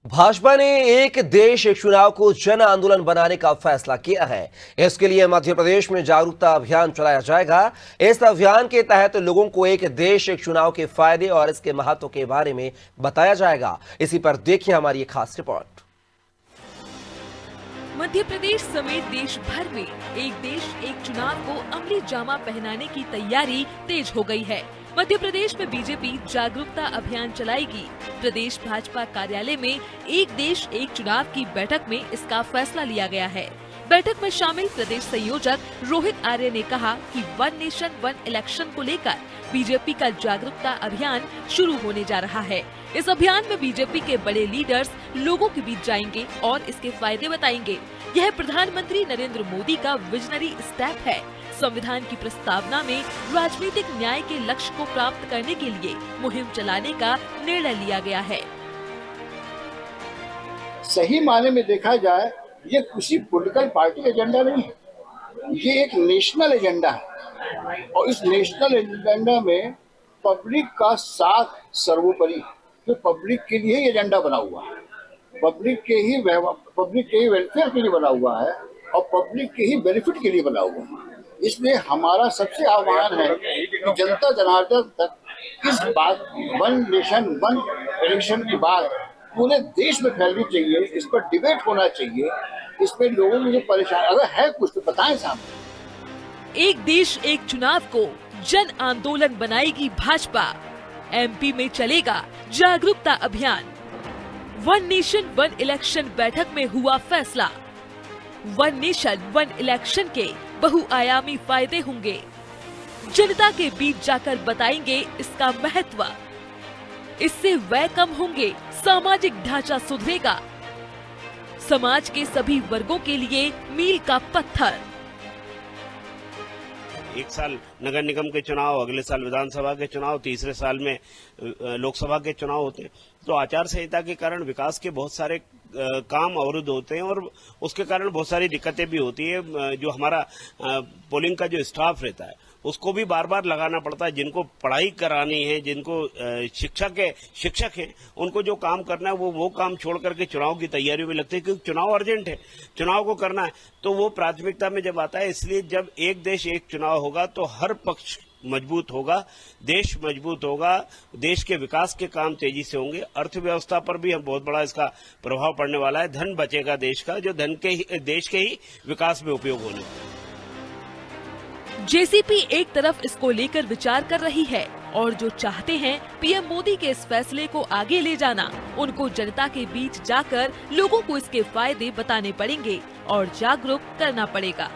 भाजपा ने एक देश एक चुनाव को जन आंदोलन बनाने का फैसला किया है। इसके लिए मध्य प्रदेश में जागरूकता अभियान चलाया जाएगा। इस अभियान के तहत लोगों को एक देश एक चुनाव के फायदे और इसके महत्व के बारे में बताया जाएगा। इसी पर देखिए हमारी ये खास रिपोर्ट। मध्य प्रदेश समेत देश भर में एक देश एक चुनाव को अमली जामा पहनाने की तैयारी तेज हो गई है। मध्य प्रदेश में बीजेपी जागरूकता अभियान चलाएगी। प्रदेश भाजपा कार्यालय में एक देश एक चुनाव की बैठक में इसका फैसला लिया गया है। बैठक में शामिल प्रदेश संयोजक रोहित आर्य ने कहा कि वन नेशन वन इलेक्शन को लेकर बीजेपी का जागरूकता अभियान शुरू होने जा रहा है। इस अभियान में बीजेपी के बड़े लीडर्स लोगों के बीच जाएंगे और इसके फायदे बताएंगे। यह प्रधानमंत्री नरेंद्र मोदी का विजनरी स्टेप है। संविधान की प्रस्तावना में राजनीतिक न्याय के लक्ष्य को प्राप्त करने के लिए मुहिम चलाने का निर्णय लिया गया है। सही मायने में देखा जाए, ये किसी पॉलिटिकल पार्टी एजेंडा नहीं है, ये एक नेशनल एजेंडा है और इस नेशनल एजेंडा में पब्लिक का साथ सर्वोपरि है। जो पब्लिक के लिए ही एजेंडा बना हुआ है, पब्लिक के ही वेलफेयर के लिए बना हुआ है और पब्लिक के ही बेनिफिट के लिए बना हुआ है। इसलिए हमारा सबसे आह्वान है कि जनता जनार्दन तक इस बात वन नेशन वन इलेक्शन की बात पूरे देश में फैलनी चाहिए। इस पर डिबेट होना चाहिए। इस पर लोगों को जो परेशान अगर है कुछ तो बताएं सामने। एक देश एक चुनाव को जन आंदोलन बनाएगी भाजपा। एमपी में चलेगा जागरूकता अभियान। वन नेशन वन इलेक्शन बैठक में हुआ फैसला। वन नेशन वन इलेक्शन के बहुआयामी फायदे होंगे। जनता के बीच जाकर बताएंगे इसका महत्व। इससे व्यय कम होंगे, सामाजिक ढांचा सुधरेगा, समाज के सभी वर्गों के लिए मील का पत्थर। एक साल नगर निगम के चुनाव, अगले साल विधानसभा के चुनाव, तीसरे साल में लोकसभा के चुनाव होते हैं। तो आचार संहिता के कारण विकास के बहुत सारे काम अवरुद्ध होते हैं और उसके कारण बहुत सारी दिक्कतें भी होती है। जो हमारा पोलिंग का जो स्टाफ रहता है उसको भी बार बार लगाना पड़ता है। जिनको पढ़ाई करानी है, जिनको शिक्षक हैं, उनको जो काम करना है वो काम छोड़ करके चुनाव की तैयारियों में लगते हैं, क्योंकि चुनाव अर्जेंट है, चुनाव को करना है। तो वो प्राथमिकता में जब आता है, इसलिए जब एक देश एक चुनाव होगा तो हर पक्ष मजबूत होगा, देश मजबूत होगा, देश के विकास के काम तेजी से होंगे। अर्थव्यवस्था पर भी बहुत बड़ा इसका प्रभाव पड़ने वाला है। धन बचेगा देश का, जो धन के देश के ही विकास में उपयोग होने वाला है। जेसीपी एक तरफ इसको लेकर विचार कर रही है और जो चाहते हैं पीएम मोदी के इस फैसले को आगे ले जाना, उनको जनता के बीच जाकर लोगों को इसके फायदे बताने पड़ेंगे और जागरूक करना पड़ेगा।